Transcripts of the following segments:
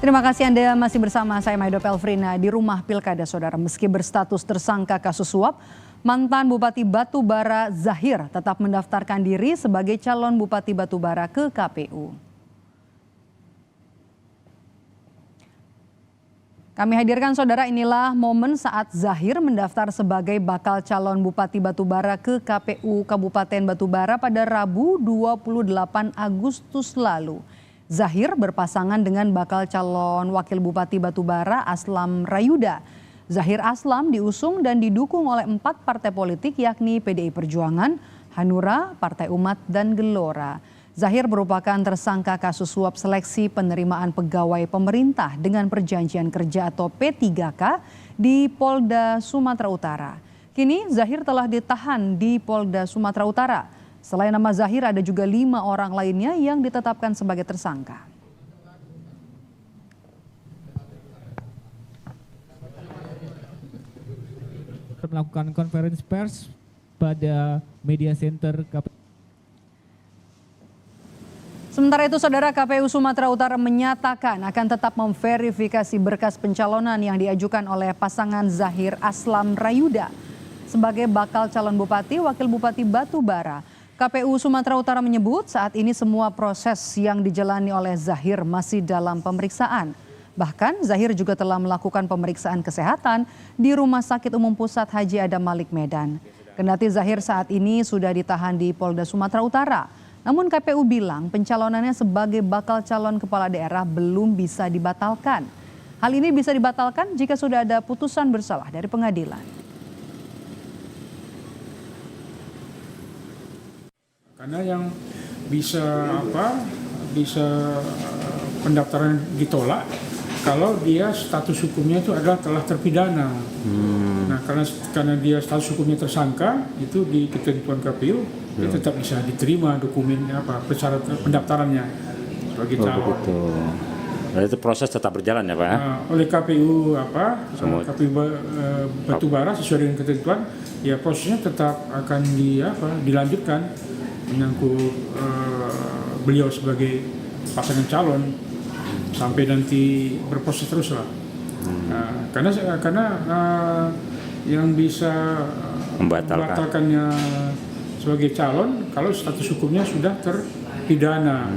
Terima kasih Anda masih bersama saya Maido Pelfrina di rumah Pilkada Saudara. Meski berstatus tersangka kasus suap, mantan Bupati Batubara Zahir tetap mendaftarkan diri sebagai calon Bupati Batubara ke KPU. Kami hadirkan saudara, inilah momen saat Zahir mendaftar sebagai bakal calon Bupati Batubara ke KPU Kabupaten Batubara pada Rabu 28 Agustus lalu. Zahir berpasangan dengan bakal calon Wakil Bupati Batubara Aslam Rayuda. Zahir Aslam diusung dan didukung oleh 4 partai politik yakni PDI Perjuangan, Hanura, Partai Umat, dan Gelora. Zahir merupakan tersangka kasus suap seleksi penerimaan pegawai pemerintah dengan perjanjian kerja atau P3K di Polda Sumatera Utara. Kini Zahir telah ditahan di Polda Sumatera Utara. Selain nama Zahir, ada juga 5 orang lainnya yang ditetapkan sebagai tersangka. Melakukan konferensi pers pada media center KPU. Sementara itu, saudara, KPU Sumatera Utara menyatakan akan tetap memverifikasi berkas pencalonan yang diajukan oleh pasangan Zahir Aslam Rayuda sebagai bakal calon Bupati Wakil Bupati Batubara. KPU Sumatera Utara menyebut saat ini semua proses yang dijalani oleh Zahir masih dalam pemeriksaan. Bahkan Zahir juga telah melakukan pemeriksaan kesehatan di Rumah Sakit Umum Pusat Haji Adam Malik Medan. Kendati Zahir saat ini sudah ditahan di Polda Sumatera Utara, namun KPU bilang pencalonannya sebagai bakal calon kepala daerah belum bisa dibatalkan. Hal ini bisa dibatalkan jika sudah ada putusan bersalah dari pengadilan. Karena yang bisa pendaftaran ditolak kalau dia status hukumnya itu adalah telah terpidana. Nah, karena dia status hukumnya tersangka, itu di ketentuan KPU dia tetap bisa diterima dokumen persyaratan pendaftarannya sebagai calon. Nah, itu proses tetap berjalan ya Pak? Oleh KPU KPU Batubara sesuai dengan ketentuan, ya prosesnya tetap akan dilanjutkan menyangkut beliau sebagai pasangan calon sampai nanti berproses terus lah. Karena yang bisa membatalkannya sebagai calon kalau status hukumnya sudah terpidana.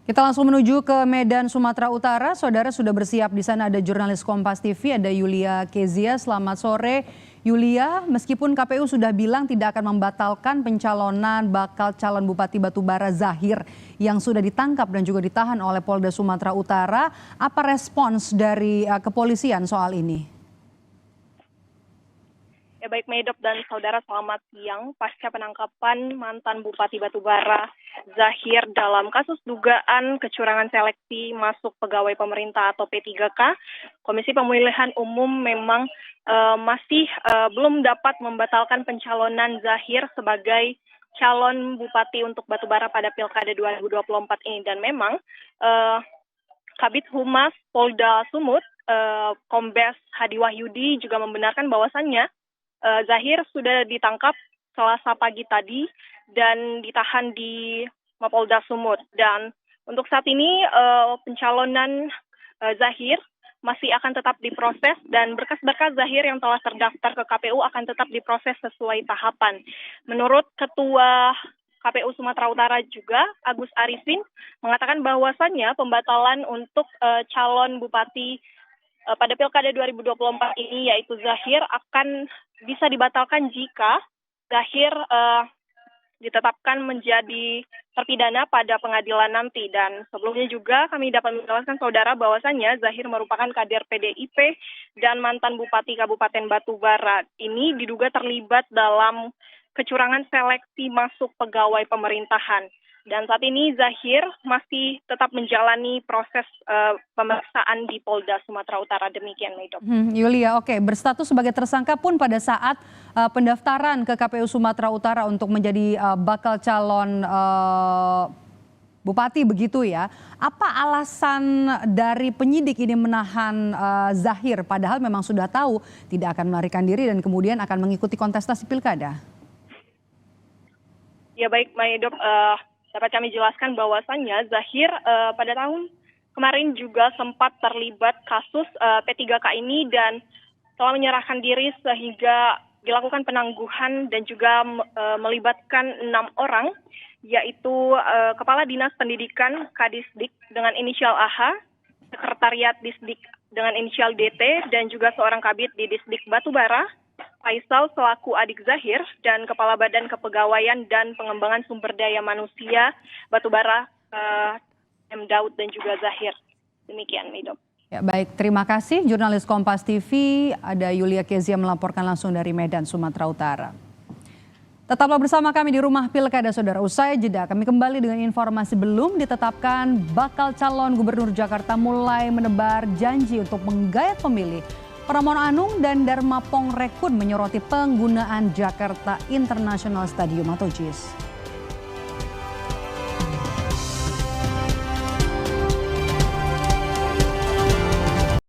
Kita langsung menuju ke Medan, Sumatera Utara. Saudara, sudah bersiap di sana ada jurnalis Kompas TV, ada Yulia Kezia. Selamat sore, Yulia. Meskipun KPU sudah bilang tidak akan membatalkan pencalonan bakal calon Bupati Batubara Zahir yang sudah ditangkap dan juga ditahan oleh Polda Sumatera Utara, apa respons dari kepolisian soal ini? Ya baik, Medok dan saudara, selamat siang. Pasca penangkapan mantan Bupati Batubara Zahir dalam kasus dugaan kecurangan seleksi masuk pegawai pemerintah atau P3K, Komisi Pemilihan Umum memang masih belum dapat membatalkan pencalonan Zahir sebagai calon Bupati untuk Batubara pada Pilkada 2024 ini. Dan memang Kabid Humas Polda Sumut, Kombes Hadi Wahyudi juga membenarkan bahwasannya Zahir sudah ditangkap Selasa pagi tadi dan ditahan di Mapolda Sumut. Dan untuk saat ini pencalonan Zahir masih akan tetap diproses dan berkas-berkas Zahir yang telah terdaftar ke KPU akan tetap diproses sesuai tahapan. Menurut Ketua KPU Sumatera Utara juga, Agus Arifin, mengatakan bahwasannya pembatalan untuk calon Bupati pada Pilkada 2024 ini yaitu Zahir akan bisa dibatalkan jika Zahir ditetapkan menjadi terpidana pada pengadilan nanti. Dan sebelumnya juga kami dapat menjelaskan saudara bahwasannya Zahir merupakan kader PDIP dan mantan Bupati Kabupaten Batubara. Ini diduga terlibat dalam kecurangan seleksi masuk pegawai pemerintahan. Dan saat ini Zahir masih tetap menjalani proses pemeriksaan di Polda Sumatera Utara. Demikian, Medok. Yulia, oke. Berstatus sebagai tersangka pun pada saat pendaftaran ke KPU Sumatera Utara untuk menjadi bakal calon Bupati begitu ya. Apa alasan dari penyidik ini menahan Zahir padahal memang sudah tahu tidak akan melarikan diri dan kemudian akan mengikuti kontestasi pilkada? Ya baik, Medok. Dapat kami jelaskan bahwasannya Zahir pada tahun kemarin juga sempat terlibat kasus P3K ini dan telah menyerahkan diri sehingga dilakukan penangguhan dan juga melibatkan 6 orang, yaitu Kepala Dinas Pendidikan Kadisdik dengan inisial AH, Sekretariat Disdik dengan inisial DT, dan juga seorang kabid di Disdik Batubara, Faisal selaku adik Zahir, dan Kepala Badan Kepegawaian dan Pengembangan Sumber Daya Manusia Batubara, M. Daud dan juga Zahir. Demikian, Mido. Ya, baik, terima kasih jurnalis Kompas TV, ada Yulia Kezia melaporkan langsung dari Medan, Sumatera Utara. Tetaplah bersama kami di Rumah Pilkada, Saudara. Usai jeda, kami kembali dengan informasi belum ditetapkan bakal calon gubernur Jakarta mulai menebar janji untuk menggayat pemilih. Pramono Anung dan Darmapong Rekun menyoroti penggunaan Jakarta International Stadium atau JIS.